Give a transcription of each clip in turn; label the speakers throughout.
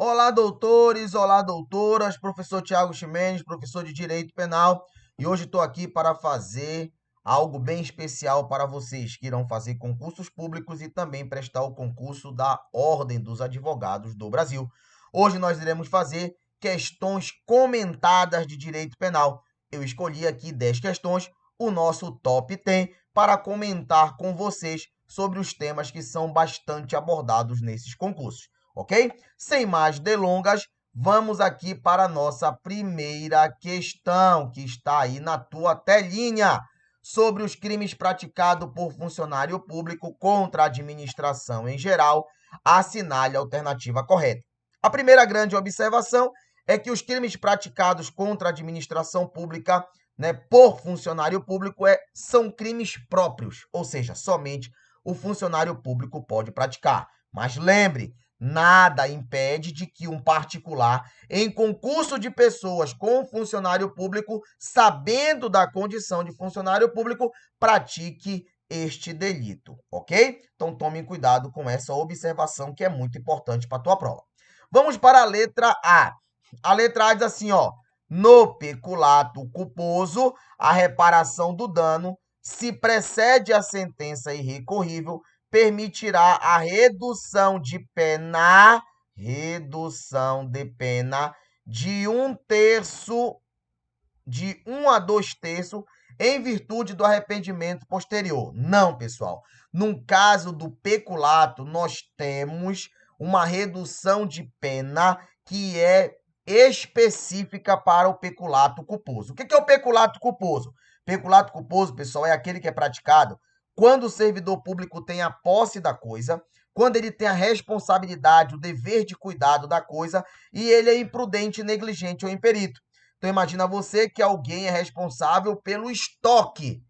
Speaker 1: Olá, doutores, olá, doutoras, professor Tiago Ximenes, professor de Direito Penal, e hoje estou aqui para fazer algo bem especial para vocês que irão fazer concursos públicos e também prestar o concurso da Ordem dos Advogados do Brasil. Hoje nós iremos fazer questões comentadas de Direito Penal. Eu escolhi aqui 10 questões, o nosso top 10, para comentar com vocês sobre os temas que são bastante abordados nesses concursos. Ok? Sem mais delongas, vamos aqui para a nossa primeira questão, que está aí na tua telinha, sobre os crimes praticados por funcionário público contra a administração em geral. Assinale a alternativa correta. A primeira grande observação é que os crimes praticados contra a administração pública, por funcionário público, são crimes próprios, ou seja, somente o funcionário público pode praticar. Mas lembre, nada impede de que um particular, em concurso de pessoas com funcionário público, sabendo da condição de funcionário público, pratique este delito, ok? Então, tome cuidado com essa observação que é muito importante para a tua prova. Vamos para a letra A. A letra A diz assim, ó: no peculato culposo, a reparação do dano, se precede a sentença irrecorrível, permitirá a redução de pena de 1/3, de 1 a 2/3, em virtude do arrependimento posterior. Não, pessoal. No caso do peculato, nós temos uma redução de pena que é específica para o peculato culposo. O que é o peculato culposo? Peculato culposo, pessoal, é aquele que é praticado quando o servidor público tem a posse da coisa, quando ele tem a responsabilidade, o dever de cuidado da coisa, e ele é imprudente, negligente ou imperito. Então, imagina você que alguém é responsável pelo estoque,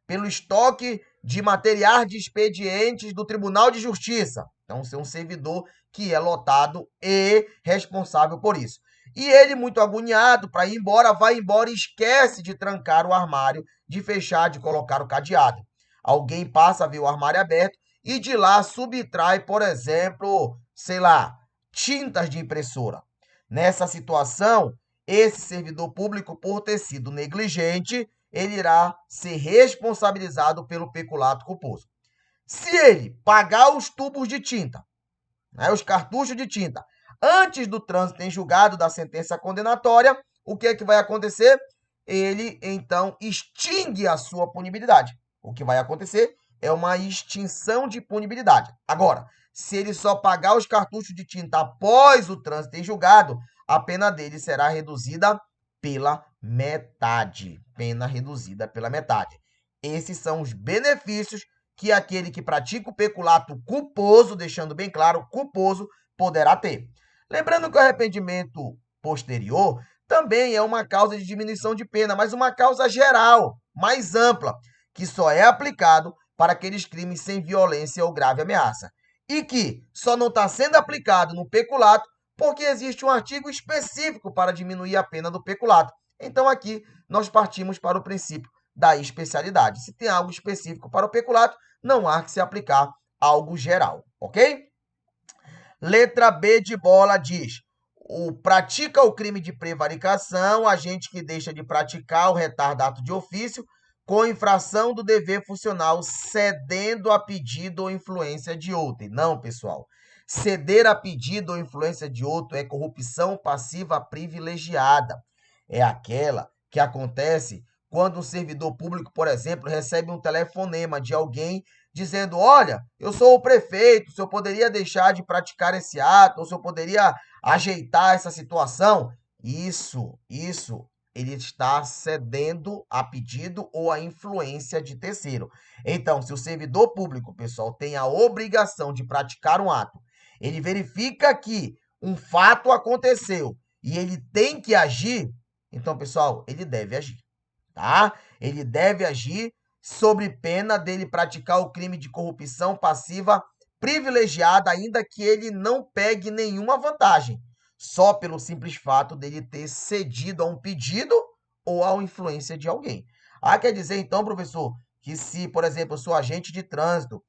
Speaker 1: Pelo estoque de materiais de expedientes do Tribunal de Justiça. Então, ser um servidor que é lotado e responsável por isso. E ele, muito agoniado para ir embora, vai embora e esquece de trancar o armário, de fechar, de colocar o cadeado. Alguém passa a ver o armário aberto e de lá subtrai, por exemplo, sei lá, tintas de impressora. Nessa situação, esse servidor público, por ter sido negligente, ele irá ser responsabilizado pelo peculato culposo. Se ele pagar os tubos de tinta, os cartuchos de tinta, antes do trânsito em julgado da sentença condenatória, o que é que vai acontecer? Ele, então, extingue a sua punibilidade. O que vai acontecer é uma extinção de punibilidade. Agora, se ele só pagar os cartuchos de tinta após o trânsito em julgado, a pena dele será reduzida pela metade. Pena reduzida pela metade. Esses são os benefícios que aquele que pratica o peculato culposo, deixando bem claro, culposo, poderá ter. Lembrando que o arrependimento posterior também é uma causa de diminuição de pena, mas uma causa geral, mais ampla, que só é aplicado para aqueles crimes sem violência ou grave ameaça. E que só não está sendo aplicado no peculato porque existe um artigo específico para diminuir a pena do peculato. Então, aqui, nós partimos para o princípio da especialidade. Se tem algo específico para o peculato, não há que se aplicar algo geral, ok? Letra B de bola diz: pratica o crime de prevaricação, agente que deixa de praticar o retardato de ofício com infração do dever funcional, cedendo a pedido ou influência de outro. Não, pessoal. Ceder a pedido ou influência de outro é corrupção passiva privilegiada. É aquela que acontece quando um servidor público, por exemplo, recebe um telefonema de alguém dizendo: olha, eu sou o prefeito, o senhor poderia deixar de praticar esse ato, ou o senhor poderia ajeitar essa situação? Isso, ele está cedendo a pedido ou a influência de terceiro. Então, se o servidor público, pessoal, tem a obrigação de praticar um ato, ele verifica que um fato aconteceu e ele tem que agir, então, pessoal, ele deve agir, tá? Ele deve agir sob pena dele praticar o crime de corrupção passiva privilegiada, ainda que ele não pegue nenhuma vantagem, só pelo simples fato dele ter cedido a um pedido ou a influência de alguém. Quer dizer, então, professor, que se, por exemplo, eu sou agente de trânsito,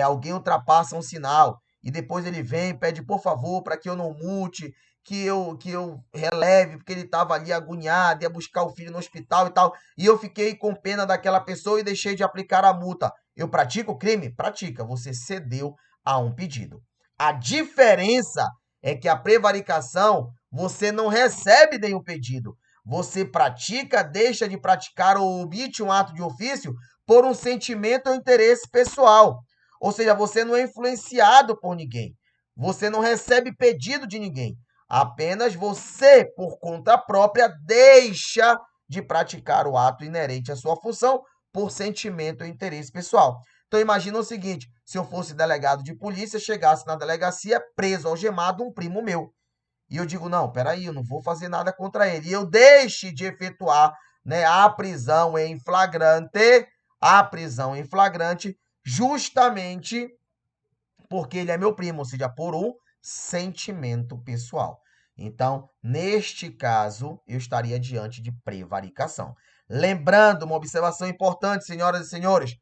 Speaker 1: alguém ultrapassa um sinal e depois ele vem e pede, por favor, para que eu não multe, que eu releve, porque ele estava ali agoniado, ia buscar o filho no hospital e tal, e eu fiquei com pena daquela pessoa e deixei de aplicar a multa. Eu pratico o crime? Pratica. Você cedeu a um pedido. A diferença é que a prevaricação, você não recebe nenhum pedido. Você pratica, deixa de praticar ou omite um ato de ofício por um sentimento ou interesse pessoal. Ou seja, você não é influenciado por ninguém. Você não recebe pedido de ninguém. Apenas você, por conta própria, deixa de praticar o ato inerente à sua função por sentimento ou interesse pessoal. Então imagina o seguinte, se eu fosse delegado de polícia, chegasse na delegacia preso, algemado, um primo meu. E eu digo, não, peraí, eu não vou fazer nada contra ele. E eu deixe de efetuar, né, a prisão em flagrante, justamente porque ele é meu primo, ou seja, por um sentimento pessoal. Então, neste caso, eu estaria diante de prevaricação. Lembrando, uma observação importante, senhoras e senhores,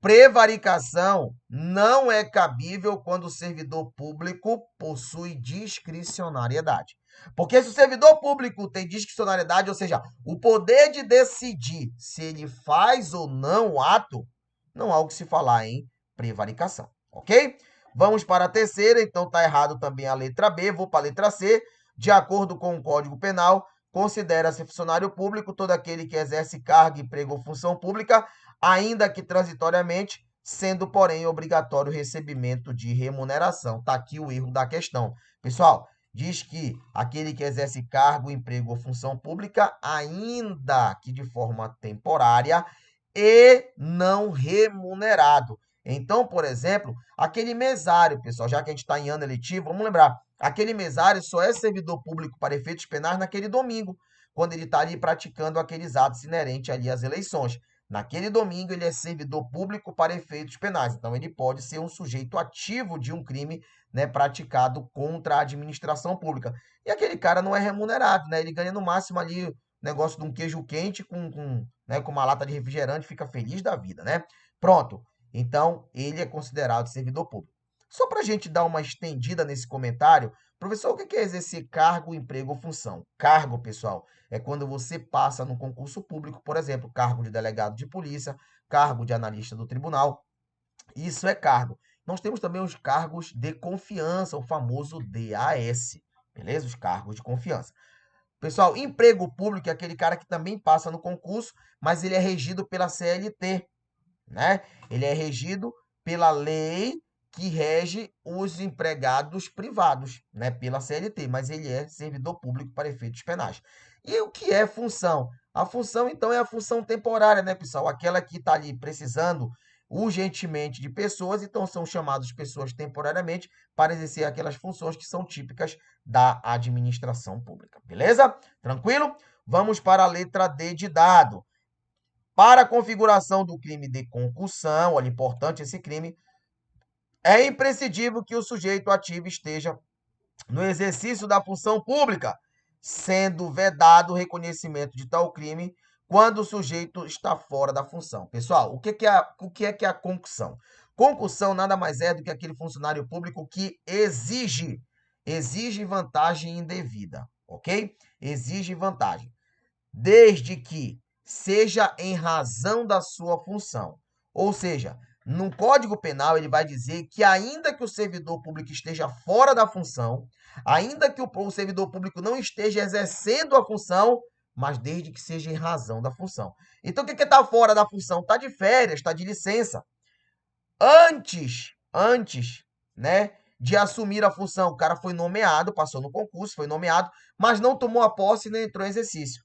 Speaker 1: prevaricação não é cabível quando o servidor público possui discricionariedade. Porque se o servidor público tem discricionariedade, ou seja, o poder de decidir se ele faz ou não o ato, não há o que se falar em prevaricação, ok? Vamos para a terceira, então está errado também a letra B, vou para a letra C. De acordo com o Código Penal, considera-se funcionário público todo aquele que exerce cargo, emprego ou função pública, ainda que transitoriamente, sendo, porém, obrigatório o recebimento de remuneração. Está aqui o erro da questão. Pessoal, diz que aquele que exerce cargo, emprego ou função pública, ainda que de forma temporária e não remunerado. Então, por exemplo, aquele mesário, pessoal, já que a gente está em ano eletivo, vamos lembrar, aquele mesário só é servidor público para efeitos penais naquele domingo, quando ele está ali praticando aqueles atos inerentes ali às eleições. Naquele domingo, ele é servidor público para efeitos penais. Então, ele pode ser um sujeito ativo de um crime, né, praticado contra a administração pública. E aquele cara não é remunerado, né? Ele ganha no máximo ali o negócio de um queijo quente né, com uma lata de refrigerante, fica feliz da vida, né? Pronto. Então, ele é considerado servidor público. Só para a gente dar uma estendida nesse comentário, professor, o que é exercer cargo, emprego ou função? Cargo, pessoal, é quando você passa no concurso público, por exemplo, cargo de delegado de polícia, cargo de analista do tribunal. Isso é cargo. Nós temos também os cargos de confiança, o famoso DAS, beleza? Os cargos de confiança. Pessoal, emprego público é aquele cara que também passa no concurso, mas ele é regido pela CLT, né? Ele é regido pela lei que rege os empregados privados, né? Pela CLT, mas ele é servidor público para efeitos penais. E o que é função? A função, então, é a função temporária, né, pessoal? Aquela que está ali precisando urgentemente de pessoas, então são chamados pessoas temporariamente para exercer aquelas funções que são típicas da administração pública. Beleza? Tranquilo? Vamos para a letra D de dado. Para a configuração do crime de concussão, olha, importante esse crime, é imprescindível que o sujeito ativo esteja no exercício da função pública, sendo vedado o reconhecimento de tal crime quando o sujeito está fora da função. Pessoal, o que é a concussão? Concussão nada mais é do que aquele funcionário público que exige vantagem indevida, ok? Exige vantagem, desde que seja em razão da sua função. Ou seja, no Código Penal ele vai dizer que ainda que o servidor público esteja fora da função, ainda que o servidor público não esteja exercendo a função, mas desde que seja em razão da função. Então, o que está fora da função? Está de férias, está de licença. Antes, né, de assumir a função, o cara foi nomeado, passou no concurso, foi nomeado, mas não tomou a posse e nem entrou em exercício.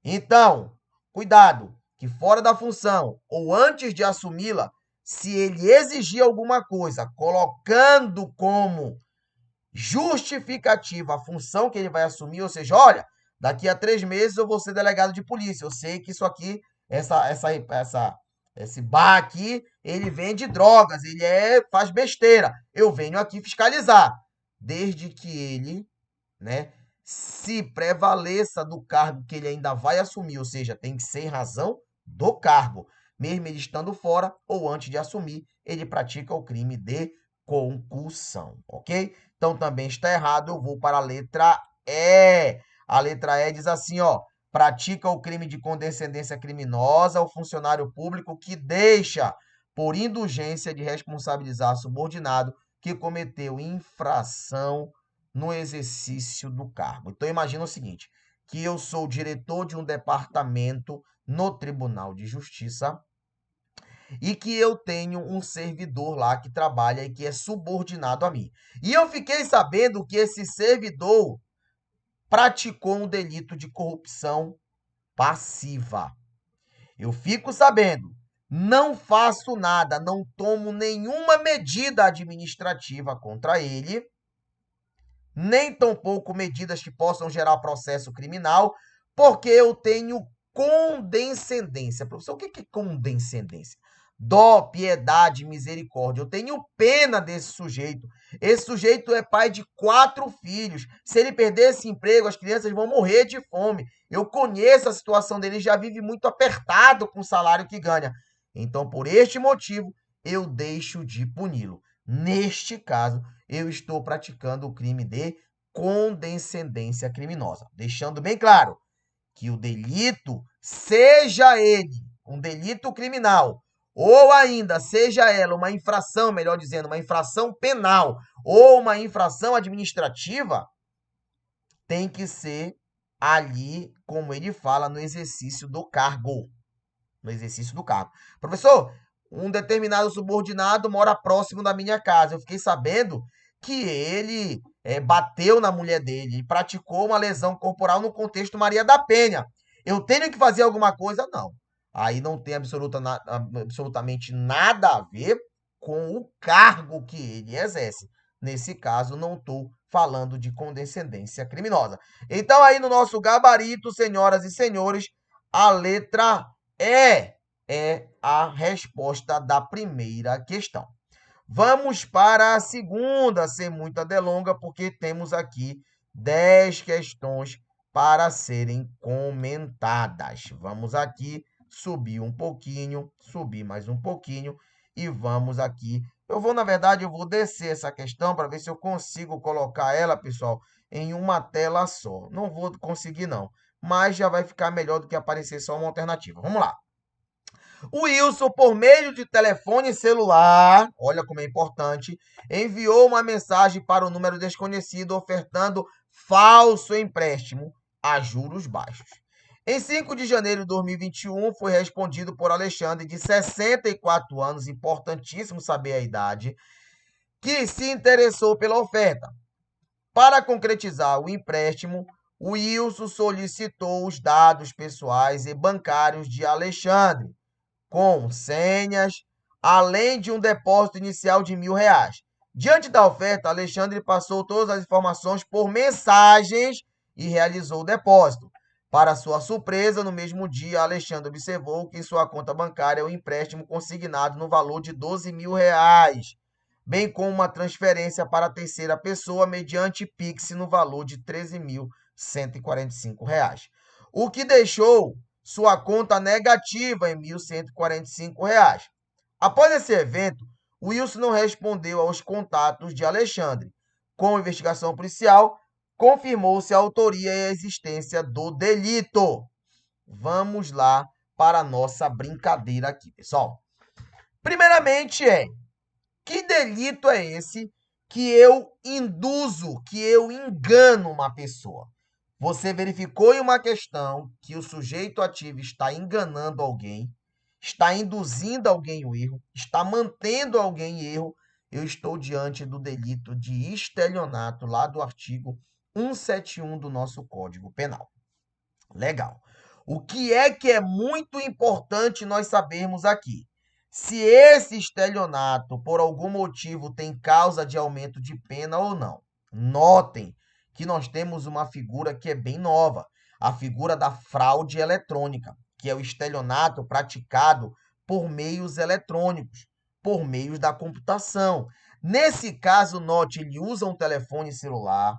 Speaker 1: Então, cuidado, que fora da função ou antes de assumi-la, se ele exigir alguma coisa, colocando como justificativa a função que ele vai assumir, ou seja, olha, daqui a 3 meses eu vou ser delegado de polícia, eu sei que isso aqui, esse bar aqui, ele vende drogas, ele faz besteira, eu venho aqui fiscalizar, desde que ele, né, se prevaleça do cargo que ele ainda vai assumir, ou seja, tem que ser em razão do cargo. Mesmo ele estando fora ou antes de assumir, ele pratica o crime de concussão, ok? Então também está errado, eu vou para a letra E. A letra E diz assim, ó, pratica o crime de condescendência criminosa o funcionário público que deixa, por indulgência, de responsabilizar subordinado que cometeu infração no exercício do cargo. Então imagina o seguinte, que eu sou diretor de um departamento no Tribunal de Justiça e que eu tenho um servidor lá que trabalha e que é subordinado a mim. E eu fiquei sabendo que esse servidor praticou um delito de corrupção passiva. Eu fico sabendo, não faço nada, não tomo nenhuma medida administrativa contra ele, nem tampouco medidas que possam gerar processo criminal, porque eu tenho condescendência. Professor, o que é condescendência? Dó, piedade, misericórdia. Eu tenho pena desse sujeito. Esse sujeito é pai de 4 filhos. Se ele perder esse emprego, as crianças vão morrer de fome. Eu conheço a situação dele, já vive muito apertado com o salário que ganha. Então, por este motivo, eu deixo de puni-lo. Neste caso, eu estou praticando o crime de condescendência criminosa. Deixando bem claro que o delito, seja ele um delito criminal, ou ainda seja ela uma infração, melhor dizendo, uma infração penal ou uma infração administrativa, tem que ser ali, como ele fala, no exercício do cargo. No exercício do cargo. Professor, um determinado subordinado mora próximo da minha casa. Eu fiquei sabendo que ele bateu na mulher dele e praticou uma lesão corporal no contexto Maria da Penha. Eu tenho que fazer alguma coisa? Não. Aí não tem absolutamente nada a ver com o cargo que ele exerce. Nesse caso, não estou falando de condescendência criminosa. Então, aí no nosso gabarito, senhoras e senhores, a letra é a resposta da primeira questão. Vamos para a segunda, sem muita delonga, porque temos aqui 10 questões para serem comentadas. Vamos aqui subir um pouquinho, subir mais um pouquinho e vamos aqui. Na verdade, eu vou descer essa questão para ver se eu consigo colocar ela, pessoal, em uma tela só. Não vou conseguir, não, mas já vai ficar melhor do que aparecer só uma alternativa. Vamos lá. O Wilson, por meio de telefone celular, olha como é importante, enviou uma mensagem para o número desconhecido ofertando falso empréstimo a juros baixos. Em 5 de janeiro de 2021, foi respondido por Alexandre, de 64 anos, importantíssimo saber a idade, que se interessou pela oferta. Para concretizar o empréstimo, o Wilson solicitou os dados pessoais e bancários de Alexandre, com senhas, além de um depósito inicial de R$1.000. Diante da oferta, Alexandre passou todas as informações por mensagens e realizou o depósito. Para sua surpresa, no mesmo dia, Alexandre observou que em sua conta bancária o empréstimo consignado no valor de R$12.000, bem como uma transferência para a terceira pessoa mediante Pix no valor de R$13.145, o que deixou sua conta negativa em R$1.145. Após esse evento, Wilson não respondeu aos contatos de Alexandre. Com a investigação policial, confirmou-se a autoria e a existência do delito. Vamos lá para a nossa brincadeira aqui, pessoal. Primeiramente que delito é esse que eu induzo, que eu engano uma pessoa? Você verificou em uma questão que o sujeito ativo está enganando alguém, está induzindo alguém ao erro, está mantendo alguém em erro. Eu estou diante do delito de estelionato, lá do artigo 171 do nosso Código Penal. Legal. O que é muito importante nós sabermos aqui? Se esse estelionato, por algum motivo, tem causa de aumento de pena ou não. Notem que nós temos uma figura que é bem nova, a figura da fraude eletrônica, que é o estelionato praticado por meios eletrônicos, por meios da computação. Nesse caso, note, ele usa um telefone celular,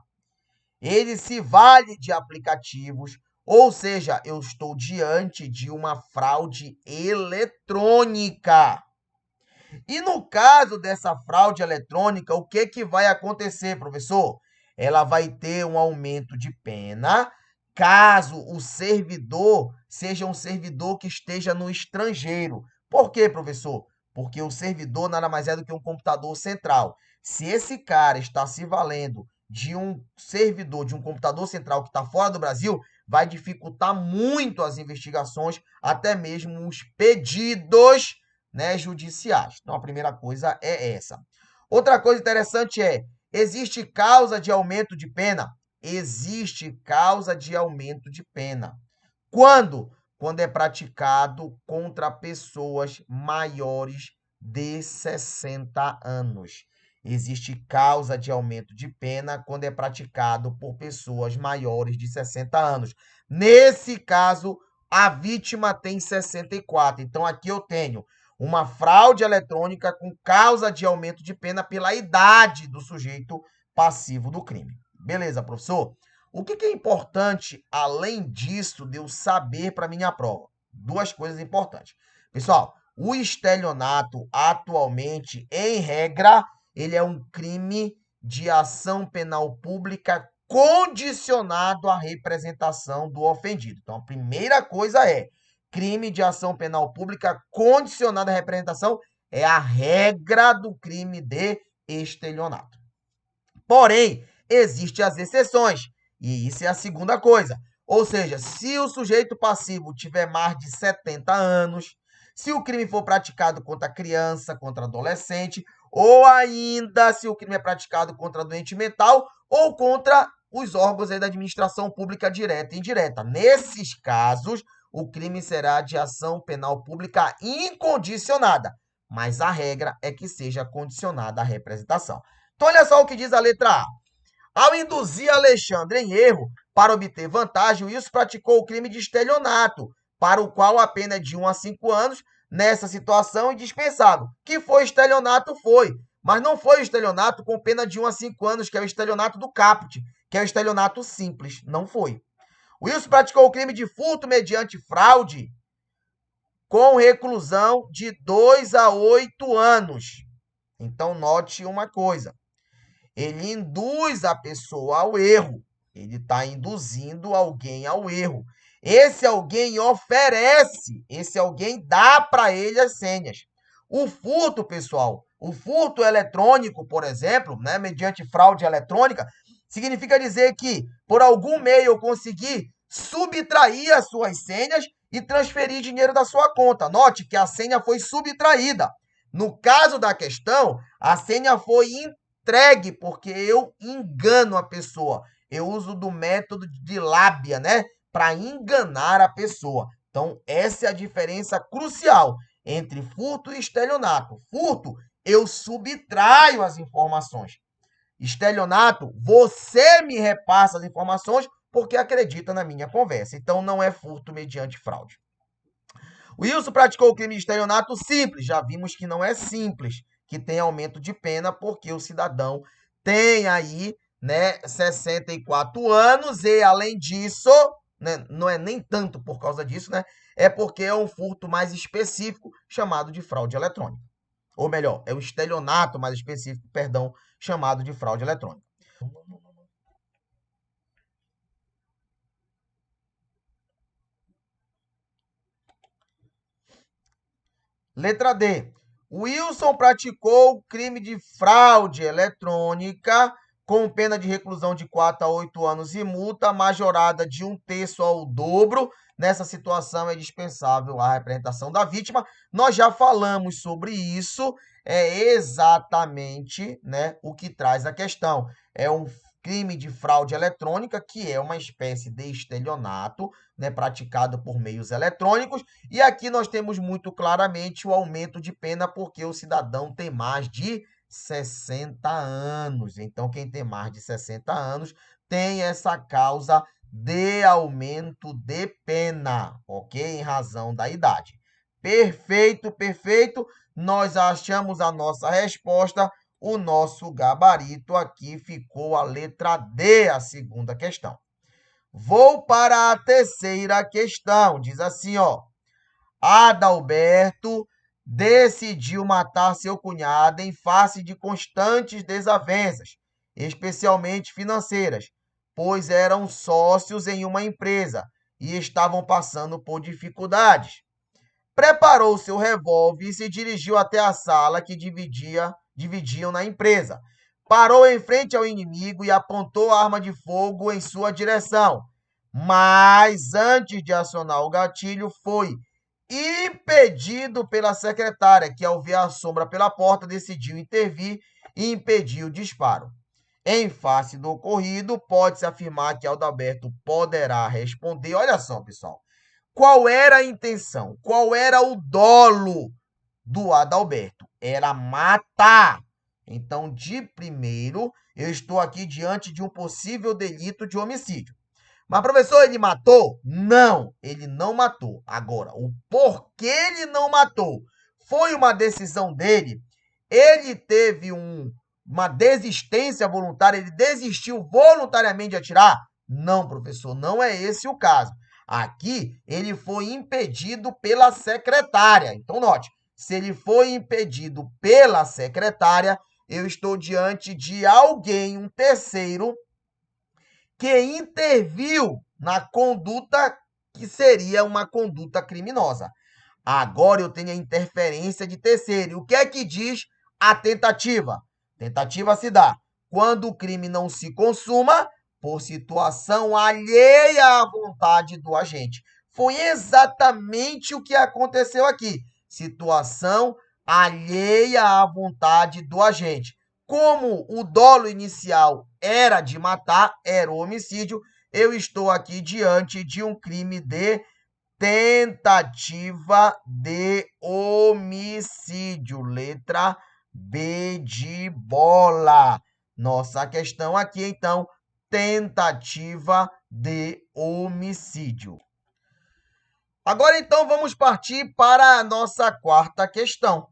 Speaker 1: ele se vale de aplicativos, ou seja, eu estou diante de uma fraude eletrônica. E no caso dessa fraude eletrônica, o que vai acontecer, professor? Ela vai ter um aumento de pena caso o servidor seja um servidor que esteja no estrangeiro. Por quê, professor? Porque o servidor nada mais é do que um computador central. Se esse cara está se valendo de um servidor, de um computador central que está fora do Brasil, vai dificultar muito as investigações, até mesmo os pedidos, né, judiciais. Então, a primeira coisa é essa. Outra coisa interessante é, existe causa de aumento de pena? Existe causa de aumento de pena. Quando? Quando é praticado contra pessoas maiores de 60 anos. Existe causa de aumento de pena quando é praticado por pessoas maiores de 60 anos. Nesse caso, a vítima tem 64. Então, aqui eu tenho uma fraude eletrônica com causa de aumento de pena pela idade do sujeito passivo do crime. Beleza, professor? O que é importante, além disso, de eu saber para minha prova? Duas coisas importantes. Pessoal, o estelionato, atualmente, em regra, ele é um crime de ação penal pública condicionado à representação do ofendido. Então, a primeira coisa é, crime de ação penal pública condicionado à representação é a regra do crime de estelionato. Porém, existem as exceções. E isso é a segunda coisa. Ou seja, se o sujeito passivo tiver mais de 70 anos, se o crime for praticado contra criança, contra adolescente, ou ainda se o crime é praticado contra doente mental ou contra os órgãos aí da administração pública direta e indireta. Nesses casos, o crime será de ação penal pública incondicionada, mas a regra é que seja condicionada à representação. Então, olha só o que diz a letra A. Ao induzir Alexandre em erro para obter vantagem, Wilson praticou o crime de estelionato, para o qual a pena é de 1 a 5 anos. Nessa situação, indispensável. Que foi estelionato? Foi. Mas não foi estelionato com pena de 1 a 5 anos, que é o estelionato do caput, que é o estelionato simples. Não foi. Wilson praticou o crime de furto mediante fraude com reclusão de 2 a 8 anos. Então, note uma coisa. Ele induz a pessoa ao erro. Ele está induzindo alguém ao erro. Esse alguém oferece, esse alguém dá para ele as senhas. O furto, pessoal, o furto eletrônico, por exemplo, né, mediante fraude eletrônica, significa dizer que, por algum meio, eu consegui subtrair as suas senhas e transferir dinheiro da sua conta. Note que a senha foi subtraída. No caso da questão, a senha foi entregue, porque eu engano a pessoa. Eu uso do método de lábia, né? Para enganar a pessoa. Então, essa é a diferença crucial entre furto e estelionato. Furto, eu subtraio as informações. Estelionato, você me repassa as informações porque acredita na minha conversa. Então, não é furto mediante fraude. O Wilson praticou o crime de estelionato simples. Já vimos que não é simples, que tem aumento de pena, porque o cidadão tem aí, né, 64 anos e, além disso, né, não é nem tanto por causa disso, né, é porque é um furto mais específico chamado de fraude eletrônica. Ou melhor, é um estelionato mais específico, perdão, chamado de fraude eletrônica. Letra D. Wilson praticou crime de fraude eletrônica com pena de reclusão de 4 a 8 anos e multa majorada de 1/3 ao dobro. Nessa situação é dispensável a representação da vítima. Nós já falamos sobre isso, é exatamente, né, o que traz a questão. É um crime de fraude eletrônica, que é uma espécie de estelionato, né, praticado por meios eletrônicos. E aqui nós temos muito claramente o aumento de pena porque o cidadão tem mais de 60 anos. Então, quem tem mais de 60 anos tem essa causa de aumento de pena, ok? Em razão da idade. Perfeito, perfeito. Nós achamos a nossa resposta. O nosso gabarito aqui ficou a letra D, a segunda questão. Vou para a terceira questão. Diz assim, ó. Adalberto decidiu matar seu cunhado em face de constantes desavenças, especialmente financeiras, pois eram sócios em uma empresa e estavam passando por dificuldades. Preparou seu revólver e se dirigiu até a sala que dividiam na empresa. Parou em frente ao inimigo e apontou a arma de fogo em sua direção. Mas antes de acionar o gatilho, foi impedido pela secretária, que ao ver a sombra pela porta decidiu intervir e impedir o disparo. Em face do ocorrido, pode-se afirmar que Adalberto poderá responder. Olha só, pessoal. Qual era a intenção? Qual era o dolo do Adalberto? Era matar. Então, de primeiro, eu estou aqui diante de um possível delito de homicídio. Mas, professor, ele matou? Não, ele não matou. Agora, o porquê ele não matou? Foi uma decisão dele? Ele teve uma desistência voluntária? Ele desistiu voluntariamente de atirar? Não, professor, não é esse o caso. Aqui, ele foi impedido pela secretária. Então, note, se ele foi impedido pela secretária, eu estou diante de alguém, um terceiro, que interviu na conduta que seria uma conduta criminosa. Agora eu tenho a interferência de terceiro. E o que é que diz a tentativa? Tentativa se dá quando o crime não se consuma por situação alheia à vontade do agente. Foi exatamente o que aconteceu aqui. Situação alheia à vontade do agente. Como o dolo inicial era de matar, era o homicídio, eu estou aqui diante de um crime de tentativa de homicídio. Letra B de bola. Nossa questão aqui, então, tentativa de homicídio. Agora, então, vamos partir para a nossa quarta questão.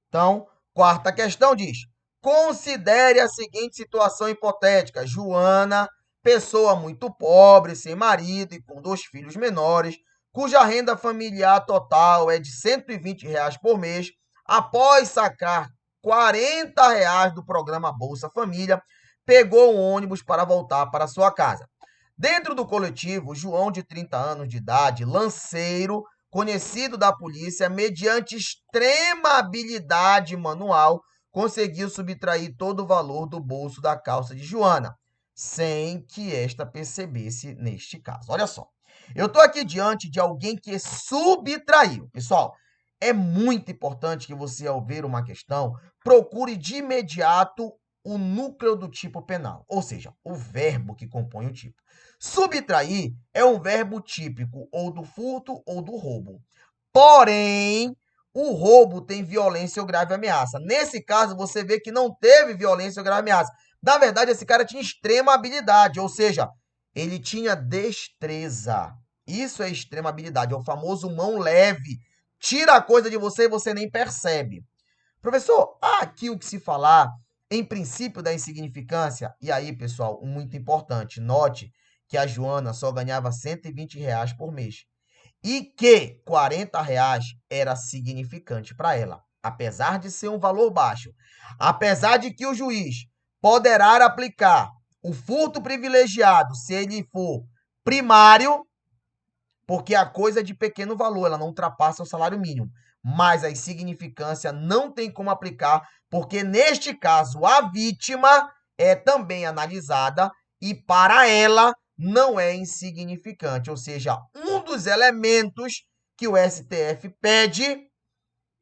Speaker 1: Então, quarta questão diz: considere a seguinte situação hipotética. Joana, pessoa muito pobre, sem marido e com 2 filhos menores, cuja renda familiar total é de R$ 120 por mês, após sacar R$ 40 do programa Bolsa Família, pegou um ônibus para voltar para sua casa. Dentro do coletivo, João, de 30 anos de idade, lanceiro, conhecido da polícia, mediante extrema habilidade manual, conseguiu subtrair todo o valor do bolso da calça de Joana, sem que esta percebesse neste caso. Olha só, eu estou aqui diante de alguém que subtraiu. Pessoal, é muito importante que você, ao ver uma questão, procure de imediato o núcleo do tipo penal, ou seja, o verbo que compõe o tipo. Subtrair é um verbo típico ou do furto ou do roubo. Porém, o roubo tem violência ou grave ameaça. Nesse caso, você vê que não teve violência ou grave ameaça. Na verdade, esse cara tinha extrema habilidade, ou seja, ele tinha destreza. Isso é extrema habilidade, é o famoso mão leve. Tira a coisa de você e você nem percebe. Professor, há aqui o que se falar em princípio da insignificância? E aí, pessoal, muito importante, note que a Joana só ganhava R$ 120 por mês e que R$ 40 era significante para ela, apesar de ser um valor baixo. Apesar de que o juiz poderá aplicar o furto privilegiado se ele for primário, porque a coisa é de pequeno valor, ela não ultrapassa o salário mínimo. Mas a insignificância não tem como aplicar, porque neste caso a vítima é também analisada e para ela não é insignificante. Ou seja, um dos elementos que o STF pede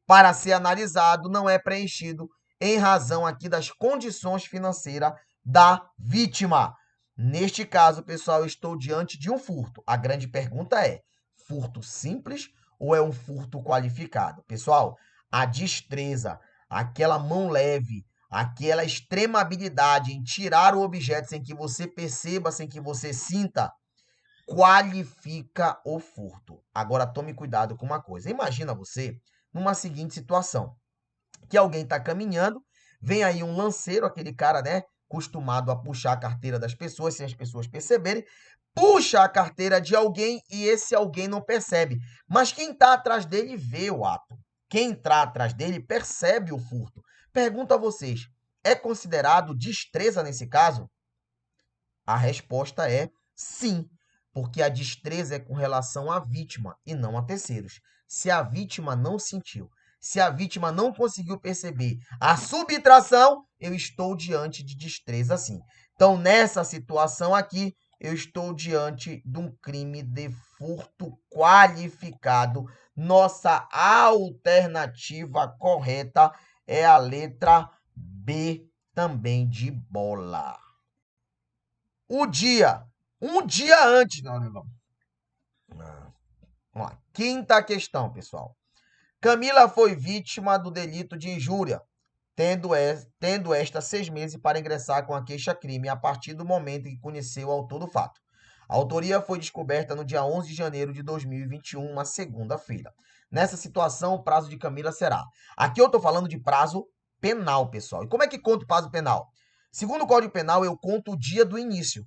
Speaker 1: para ser analisado não é preenchido em razão aqui das condições financeiras da vítima. Neste caso, pessoal, eu estou diante de um furto. A grande pergunta é: furto simples ou é um furto qualificado? Pessoal, a destreza, aquela mão leve, aquela extrema habilidade em tirar o objeto sem que você perceba, sem que você sinta, qualifica o furto. Agora, tome cuidado com uma coisa. Imagina você numa seguinte situação, que alguém está caminhando, vem aí um lanceiro, aquele cara, né, acostumado a puxar a carteira das pessoas sem as pessoas perceberem, puxa a carteira de alguém e esse alguém não percebe. Mas quem está atrás dele vê o ato. quem entrar atrás dele percebe o furto. Pergunto a vocês, é considerado destreza nesse caso? A resposta é sim, porque a destreza é com relação à vítima e não a terceiros. Se a vítima não sentiu, se a vítima não conseguiu perceber a subtração, eu estou diante de destreza sim. Então, nessa situação aqui, eu estou diante de um crime de furto qualificado. Nossa alternativa correta é a letra B, também de bola. Um dia antes. Não. Vamos lá. Quinta questão, pessoal. Camila foi vítima do delito de injúria, tendo esta 6 meses para ingressar com a queixa-crime a partir do momento em que conheceu o autor do fato. A autoria foi descoberta no dia 11 de janeiro de 2021, uma segunda-feira. Nessa situação, o prazo de Camila será... Aqui eu estou falando de prazo penal, pessoal. E como é que conta o prazo penal? Segundo o Código Penal, eu conto o dia do início.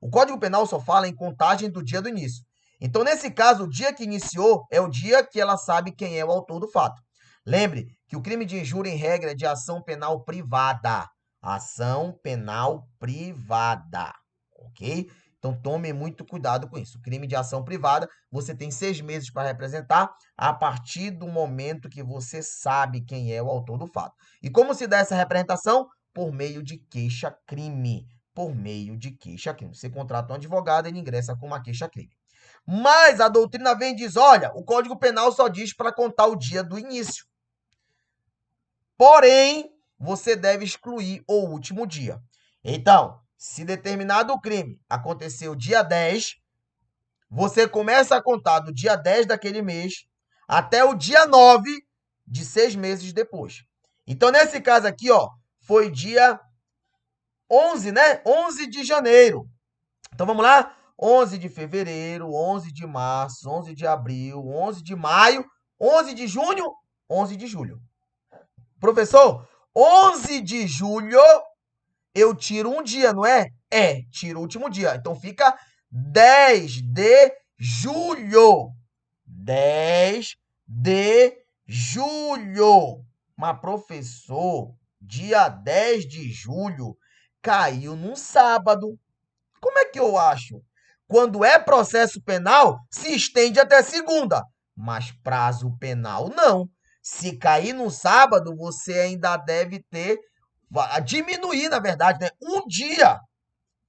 Speaker 1: O Código Penal só fala em contagem do dia do início. Então, nesse caso, o dia que iniciou é o dia que ela sabe quem é o autor do fato. Lembre que o crime de injúria, em regra, é de ação penal privada. Ação penal privada, ok? Então, tome muito cuidado com isso. O crime de ação privada, você tem 6 meses para representar a partir do momento que você sabe quem é o autor do fato. E como se dá essa representação? Por meio de queixa-crime. Por meio de queixa-crime. Você contrata um advogado e ele ingressa com uma queixa-crime. Mas a doutrina vem e diz, olha, o Código Penal só diz para contar o dia do início. Porém, você deve excluir o último dia. Então, se determinado crime aconteceu dia 10, você começa a contar do dia 10 daquele mês até o dia 9 de 6 meses depois. Então, nesse caso aqui, ó, foi dia 11, né? 11 de janeiro. Então, vamos lá? 11 de fevereiro, 11 de março, 11 de abril, 11 de maio, 11 de junho, 11 de julho. Professor, 11 de julho eu tiro um dia, não é? É, tiro o último dia. Então fica 10 de julho. 10 de julho. Mas, professor, dia 10 de julho caiu num sábado. Como é que eu acho? Quando é processo penal, se estende até segunda, mas prazo penal não. Se cair no sábado, você ainda deve diminuir, na verdade, né? Um dia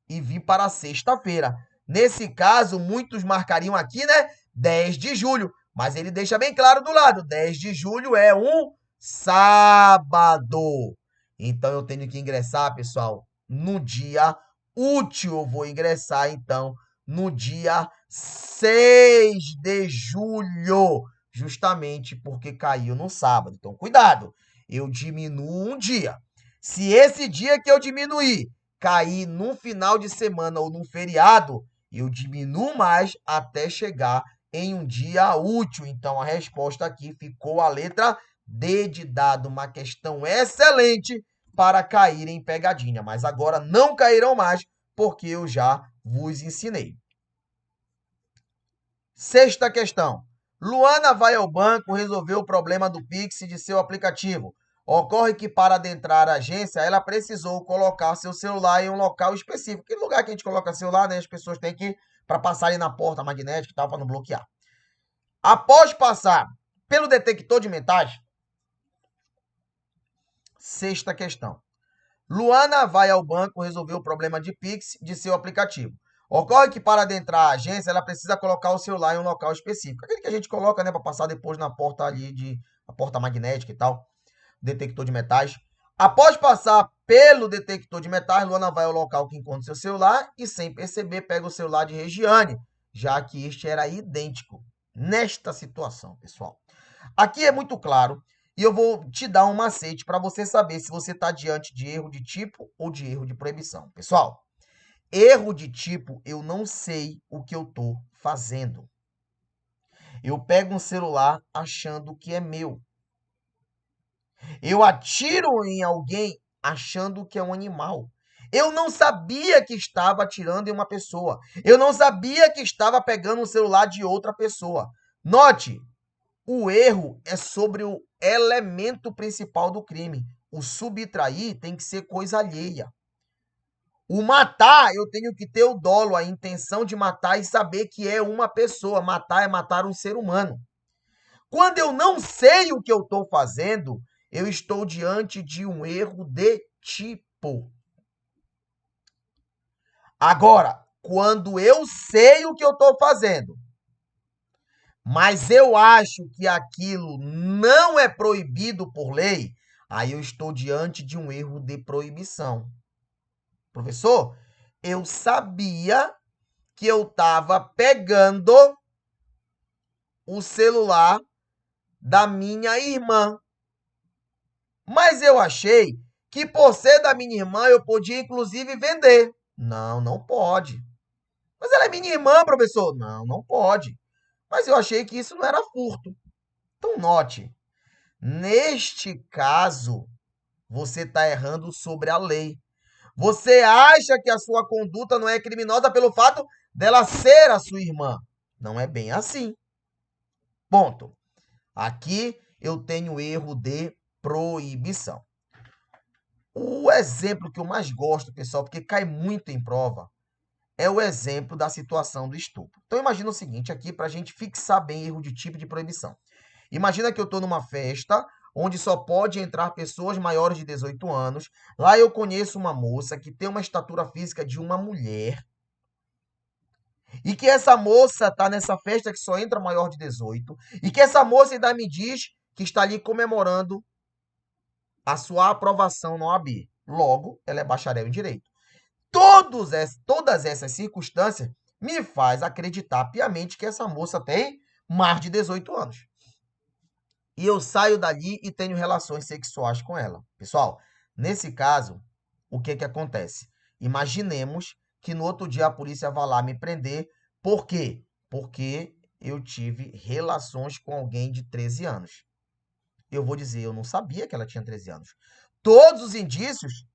Speaker 1: e vir para sexta-feira. Nesse caso, muitos marcariam aqui, né? 10 de julho, mas ele deixa bem claro do lado, 10 de julho é um sábado. Então, eu tenho que ingressar, pessoal, no dia útil. Eu vou ingressar, então, no dia 6 de julho, justamente porque caiu no sábado. Então, cuidado, eu diminuo um dia. Se esse dia que eu diminuir cair num final de semana ou num feriado, eu diminuo mais até chegar em um dia útil. Então, a resposta aqui ficou a letra D de dado. Uma questão excelente para cair em pegadinha. Mas agora não cairão mais, porque eu já vos ensinei. Sexta questão. Luana vai ao banco resolver o problema do Pix de seu aplicativo. Ocorre que para adentrar a agência, ela precisou colocar seu celular em um local específico. Que lugar que a gente coloca celular, né? As pessoas têm que ir para passar ali na porta magnética e tal, para não bloquear. Após passar pelo detector de metais, sexta questão. Luana vai ao banco resolver o problema de Pix de seu aplicativo. Ocorre que para adentrar a agência, ela precisa colocar o celular em um local específico. Aquele que a gente coloca, né, para passar depois na porta ali, a porta magnética e tal, detector de metais. Após passar pelo detector de metais, Luana vai ao local que encontra seu celular e, sem perceber, pega o celular de Regiane, já que este era idêntico nesta situação, pessoal. Aqui é muito claro e eu vou te dar um macete para você saber se você está diante de erro de tipo ou de erro de proibição. Pessoal, erro de tipo, eu não sei o que eu estou fazendo. Eu pego um celular achando que é meu. Eu atiro em alguém achando que é um animal. Eu não sabia que estava atirando em uma pessoa. Eu não sabia que estava pegando o celular de outra pessoa. Note, o erro é sobre elemento principal do crime. O subtrair tem que ser coisa alheia. O matar, eu tenho que ter o dolo, a intenção de matar e saber que é uma pessoa. Matar é matar um ser humano. Quando eu não sei o que eu estou fazendo, eu estou diante de um erro de tipo. Agora, quando eu sei o que eu estou fazendo, mas eu acho que aquilo não é proibido por lei, aí eu estou diante de um erro de proibição. Professor, eu sabia que eu estava pegando o celular da minha irmã, mas eu achei que por ser da minha irmã eu podia inclusive vender. Não, não pode. Mas ela é minha irmã, professor. Não, não pode. Mas eu achei que isso não era furto. Então note, neste caso, você está errando sobre a lei. Você acha que a sua conduta não é criminosa pelo fato dela ser a sua irmã. Não é bem assim. Ponto. Aqui eu tenho erro de proibição. O exemplo que eu mais gosto, pessoal, porque cai muito em prova, é o exemplo da situação do estupro. Então imagina o seguinte aqui para a gente fixar bem erro de tipo de proibição. Imagina que eu estou numa festa onde só pode entrar pessoas maiores de 18 anos. Lá eu conheço uma moça que tem uma estatura física de uma mulher. E que essa moça está nessa festa que só entra maior de 18. E que essa moça ainda me diz que está ali comemorando a sua aprovação no OAB. Logo, ela é bacharel em Direito. Todas essas circunstâncias me faz acreditar piamente que essa moça tem mais de 18 anos. E eu saio dali e tenho relações sexuais com ela. Pessoal, nesse caso, o que acontece? Imaginemos que no outro dia a polícia vai lá me prender. Por quê? Porque eu tive relações com alguém de 13 anos. Eu vou dizer, eu não sabia que ela tinha 13 anos. Todos os indícios